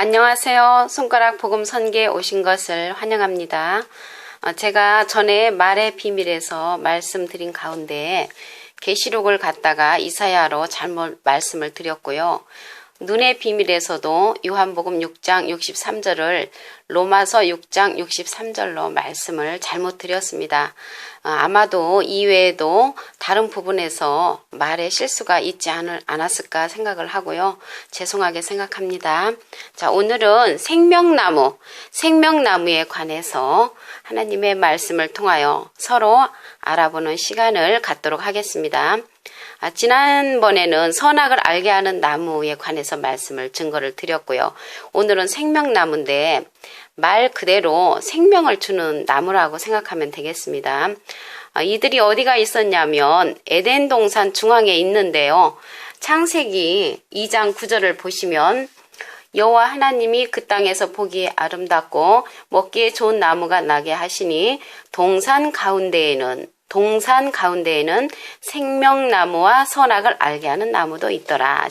안녕하세요. 손가락 복음 선교에 오신 것을 환영합니다. 제가 전에 말의 비밀에서 말씀드린 가운데 계시록을 갖다가 이사야로 잘못 말씀을 드렸고요. 눈의 비밀에서도 요한복음 6장 63절을 로마서 6장 63절로 말씀을 잘못 드렸습니다. 아마도 이외에도 다른 부분에서 말에 실수가 있지 않았을까 생각을 하고요. 죄송하게 생각합니다. 자, 오늘은 생명나무에 관해서 하나님의 말씀을 통하여 서로 알아보는 시간을 갖도록 하겠습니다. 지난번에는 선악을 알게 하는 나무에 관해서 증거를 드렸고요. 오늘은 생명나무인데 말 그대로 생명을 주는 나무라고 생각하면 되겠습니다. 이들이 어디가 있었냐면 에덴 동산 중앙에 있는데요. 창세기 2장 9절을 보시면 여호와 하나님이 그 땅에서 보기에 아름답고 먹기에 좋은 나무가 나게 하시니 동산 가운데에는 생명나무와 선악을 알게 하는 나무도 있더라.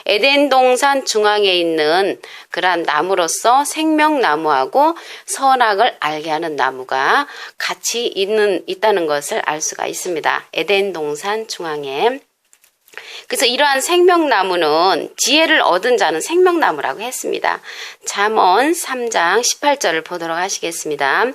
에덴 동산 중앙에 있는 그러한 나무로서 생명나무하고 선악을 알게 하는 나무가 같이 있다는 것을 알 수가 있습니다. 에덴 동산 중앙에. 그래서 이러한 생명나무는 지혜를 얻은 자는 생명나무라고 했습니다. 잠언 3장 18절을 보도록 하시겠습니다.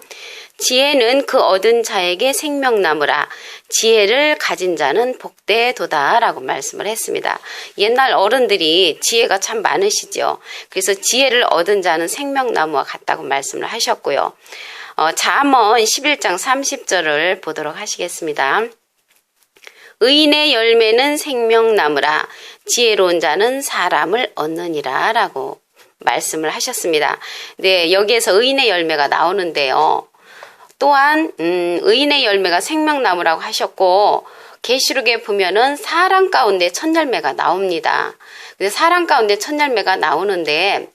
지혜는 그 얻은 자에게 생명나무라. 지혜를 가진 자는 복되도다 라고 말씀을 했습니다. 옛날 어른들이 지혜가 참 많으시죠. 그래서 지혜를 얻은 자는 생명나무와 같다고 말씀을 하셨고요. 잠언 11장 30절을 보도록 하시겠습니다. 의인의 열매는 생명나무라. 지혜로운 자는 사람을 얻느니라 라고 말씀을 하셨습니다. 네, 여기에서 의인의 열매가 나오는데요. 또한 의인의 열매가 생명나무라고 하셨고 계시록에 보면은 사람 가운데 첫 열매가 나옵니다. 사람 가운데 첫 열매가 나오는데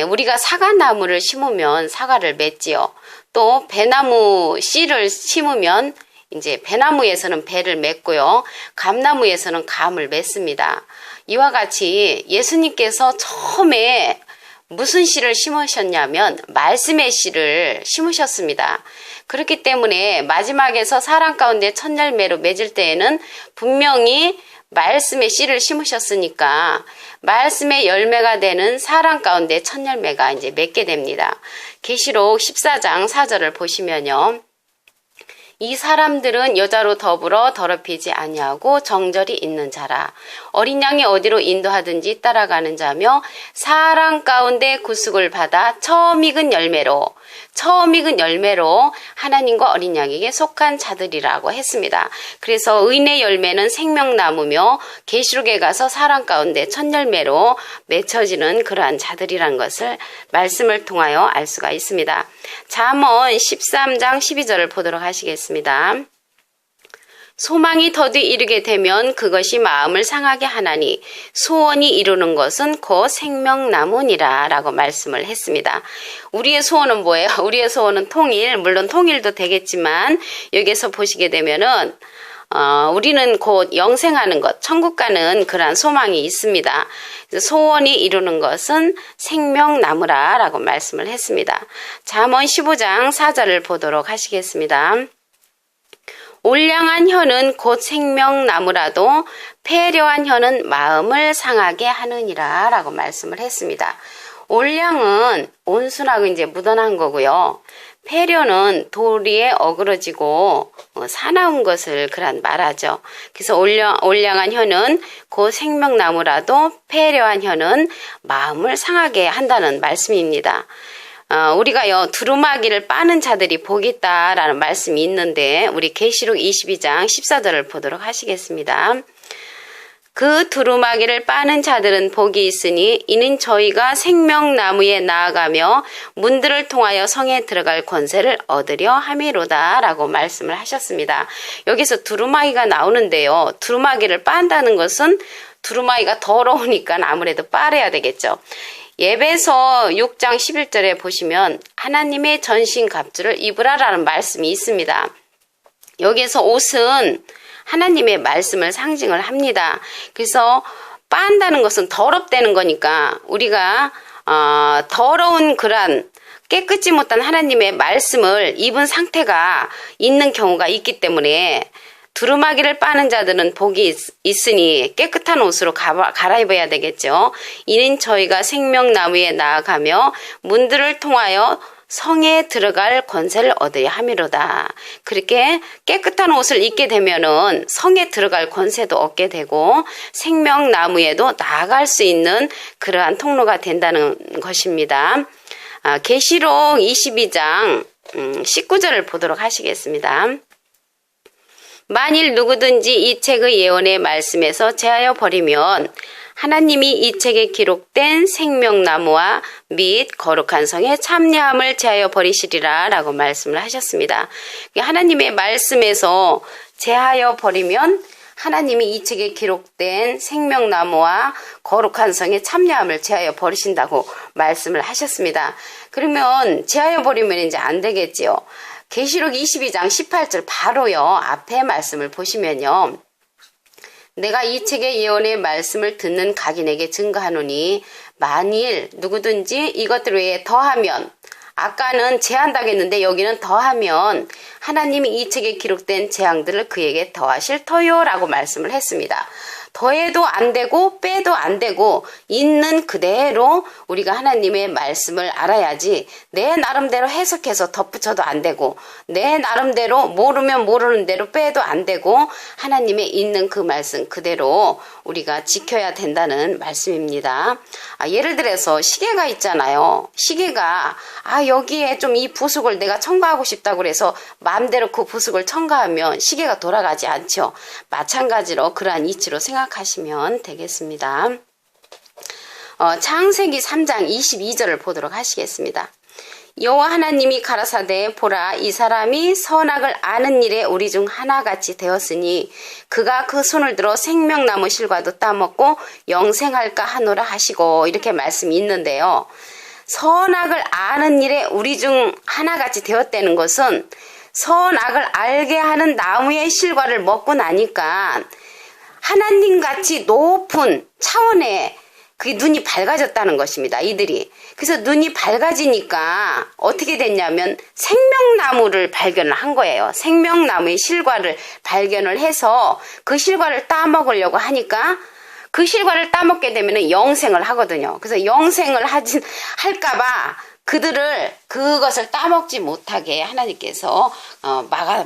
우리가 사과나무를 심으면 사과를 맺지요. 또 배나무 씨를 심으면 이제 배나무에서는 배를 맺고요. 감나무에서는 감을 맺습니다. 이와 같이 예수님께서 처음에 무슨 씨를 심으셨냐면 말씀의 씨를 심으셨습니다. 그렇기 때문에 마지막에서 사람 가운데 첫 열매로 맺을 때에는 분명히 말씀의 씨를 심으셨으니까 말씀의 열매가 되는 사람 가운데 첫 열매가 이제 맺게 됩니다. 계시록 14장 4절을 보시면요. 이 사람들은 여자로 더불어 더럽히지 아니하고 정절이 있는 자라. 어린 양이 어디로 인도하든지 따라가는 자며 사람 가운데 구속을 받아 처음 익은 열매로 하나님과 어린 양에게 속한 자들이라고 했습니다. 그래서 의인의 열매는 생명나무며 계시록에 가서 사람 가운데 첫 열매로 맺혀지는 그러한 자들이란 것을 말씀을 통하여 알 수가 있습니다. 잠언 13장 12절을 보도록 하시겠습니다. 소망이 더디 이르게 되면 그것이 마음을 상하게 하나니 소원이 이루는 것은 곧 생명나무니라 라고 말씀을 했습니다. 우리의 소원은 뭐예요? 우리의 소원은 통일, 물론 통일도 되겠지만 여기에서 보시게 되면은 우리는 곧 영생하는 것, 천국 가는 그러한 소망이 있습니다. 소원이 이루는 것은 생명나무라 라고 말씀을 했습니다. 잠언 15장 4절을 보도록 하시겠습니다. 올량한 혀는 곧 생명나무라도 패려한 혀는 마음을 상하게 하느니라 라고 말씀을 했습니다. 올량은 온순하고 이제 무던한 거고요. 패려는 도리에 어그러지고 사나운 것을 그란 말하죠. 그래서 올량한 혀는 곧 생명나무라도 패려한 혀는 마음을 상하게 한다는 말씀입니다. 우리가요 두루마기를 빠는 자들이 복이 있다라는 말씀이 있는데 우리 계시록 22장 14절을 보도록 하시겠습니다. 그 두루마기를 빠는 자들은 복이 있으니 이는 저희가 생명나무에 나아가며 문들을 통하여 성에 들어갈 권세를 얻으려 함이로다 라고 말씀을 하셨습니다. 여기서 두루마기가 나오는데요. 두루마기를 빤다는 것은 두루마기가 더러우니까 아무래도 빨아야 되겠죠. 예배서 6장 11절에 보시면 하나님의 전신 갑주를 입으라라는 말씀이 있습니다. 여기에서 옷은 하나님의 말씀을 상징을 합니다. 그래서 빤다는 것은 더럽다는 거니까 우리가 더러운 그런 깨끗지 못한 하나님의 말씀을 입은 상태가 있는 경우가 있기 때문에 두루마기를 빠는 자들은 복이 있으니 깨끗한 옷으로 갈아입어야 되겠죠. 이는 저희가 생명나무에 나아가며 문들을 통하여 성에 들어갈 권세를 얻어야 함이로다. 그렇게 깨끗한 옷을 입게 되면은 성에 들어갈 권세도 얻게 되고 생명나무에도 나아갈 수 있는 그러한 통로가 된다는 것입니다. 계시록 22장 19절을 보도록 하시겠습니다. 만일 누구든지 이 책의 예언의 말씀에서 제하여 버리면 하나님이 이 책에 기록된 생명나무와 및 거룩한 성의 참여함을 제하여 버리시리라 라고 말씀을 하셨습니다. 하나님의 말씀에서 제하여 버리면 하나님이 이 책에 기록된 생명나무와 거룩한 성의 참여함을 제하여 버리신다고 말씀을 하셨습니다. 그러면 제하여 버리면 이제 안 되겠지요. 계시록 22장 18절 바로요. 앞에 말씀을 보시면요. 내가 이 책의 예언의 말씀을 듣는 각인에게 증거하노니 만일 누구든지 이것들 외에 더하면 아까는 제한다고 했는데 여기는 더하면 하나님이 이 책에 기록된 재앙들을 그에게 더하실 터요라고 말씀을 했습니다. 더해도 안 되고 빼도 안 되고 있는 그대로 우리가 하나님의 말씀을 알아야지 내 나름대로 해석해서 덧붙여도 안 되고 내 나름대로 모르면 모르는 대로 빼도 안 되고 하나님의 있는 그 말씀 그대로 우리가 지켜야 된다는 말씀입니다. 예를 들어서 시계가 있잖아요. 시계가 여기에 좀 이 부속을 내가 첨가하고 싶다고 그래서 마음대로 그 부속을 첨가하면 시계가 돌아가지 않죠. 마찬가지로 그러한 이치로 생각하시면 되겠습니다. 창세기 3장 22절을 보도록 하시겠습니다. 여호와 하나님이 가라사대 보라 이 사람이 선악을 아는 일에 우리 중 하나같이 되었으니 그가 그 손을 들어 생명나무 실과도 따먹고 영생할까 하노라 하시고 이렇게 말씀이 있는데요. 선악을 아는 일에 우리 중 하나같이 되었다는 것은 선악을 알게 하는 나무의 실과를 먹고 나니까 하나님같이 높은 차원의 그 눈이 밝아졌다는 것입니다. 이들이. 그래서 눈이 밝아지니까 어떻게 됐냐면 생명나무를 발견을 한 거예요. 생명나무의 실과를 발견을 해서 그 실과를 따먹으려고 하니까 그 실과를 따먹게 되면 영생을 하거든요. 그래서 영생을 할까봐 그것을 따먹지 못하게 하나님께서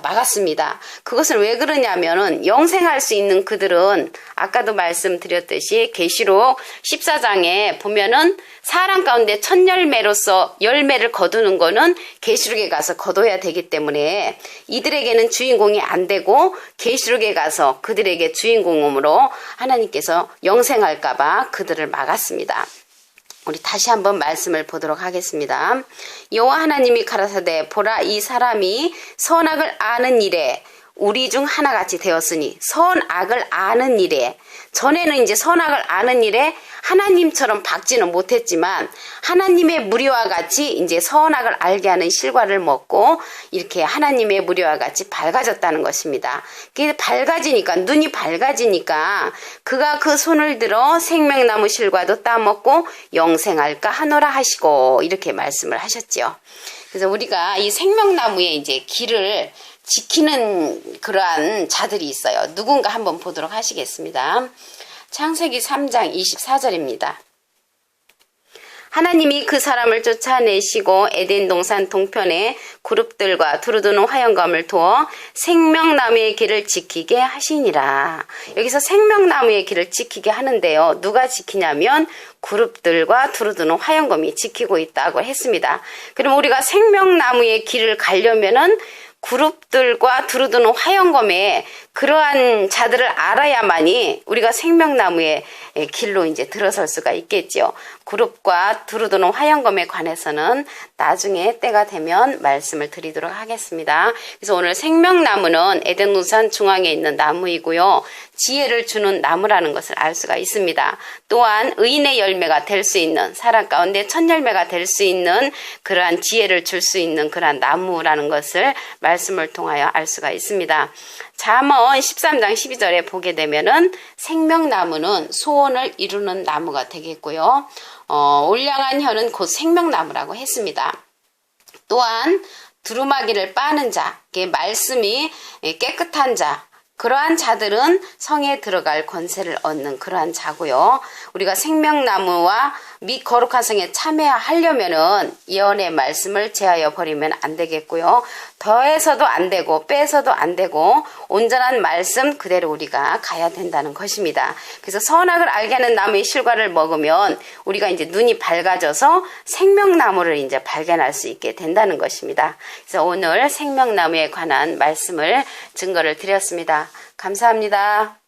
막았습니다. 그것을 왜 그러냐면은 영생할 수 있는 그들은 아까도 말씀드렸듯이 계시록 14장에 보면은 사람 가운데 첫 열매로서 열매를 거두는 거는 계시록에 가서 거둬야 되기 때문에 이들에게는 주인공이 안 되고 계시록에 가서 그들에게 주인공으로 하나님께서 영생할까봐 그들을 막았습니다. 우리 다시 한번 말씀을 보도록 하겠습니다. 여호와 하나님이 가라사대 보라 이 사람이 선악을 아는 일에 우리 중 하나같이 되었으니 선악을 아는 일에 전에는 이제 선악을 아는 일에 하나님처럼 박지는 못했지만 하나님의 무리와 같이 이제 선악을 알게 하는 실과를 먹고 이렇게 하나님의 무리와 같이 밝아졌다는 것입니다. 그게 밝아지니까 눈이 밝아지니까 그가 그 손을 들어 생명나무 실과도 따먹고 영생할까 하노라 하시고 이렇게 말씀을 하셨죠. 그래서 우리가 이 생명나무의 이제 길을 지키는 그러한 자들이 있어요. 누군가 한번 보도록 하시겠습니다. 창세기 3장 24절입니다. 하나님이 그 사람을 쫓아내시고 에덴 동산 동편에 그룹들과 두루두는 화영감을 두어 생명나무의 길을 지키게 하시니라. 여기서 생명나무의 길을 지키게 하는데요. 누가 지키냐면 그룹들과 두루두는 화영감이 지키고 있다고 했습니다. 그럼 우리가 생명나무의 길을 가려면은 그룹들과 두루두는 화영검에 그러한 자들을 알아야만이 우리가 생명나무의 길로 이제 들어설 수가 있겠죠. 그룹과 두루두는 화영검에 관해서는 나중에 때가 되면 말씀을 드리도록 하겠습니다. 그래서 오늘 생명나무는 에덴 동산 중앙에 있는 나무이고요. 지혜를 주는 나무라는 것을 알 수가 있습니다. 또한 의인의 열매가 될 수 있는 사람 가운데 첫 열매가 될 수 있는 그러한 지혜를 줄 수 있는 그러한 나무라는 것을 말씀을 통하여 알 수가 있습니다. 잠언 13장 12절에 보게 되면은 생명나무는 소원을 이루는 나무가 되겠고요. 올량한 혀는 곧 생명나무라고 했습니다. 또한 두루마기를 빠는 자, 말씀이 깨끗한 자, 그러한 자들은 성에 들어갈 권세를 얻는 그러한 자고요. 우리가 생명나무와 및 거룩한 성에 참여하려면은 예언의 말씀을 제하여 버리면 안 되겠고요. 더해서도 안 되고 빼서도 안 되고 온전한 말씀 그대로 우리가 가야 된다는 것입니다. 그래서 선악을 알게 하는 나무의 실과를 먹으면 우리가 이제 눈이 밝아져서 생명나무를 이제 발견할 수 있게 된다는 것입니다. 그래서 오늘 생명나무에 관한 말씀을 증거를 드렸습니다. 감사합니다.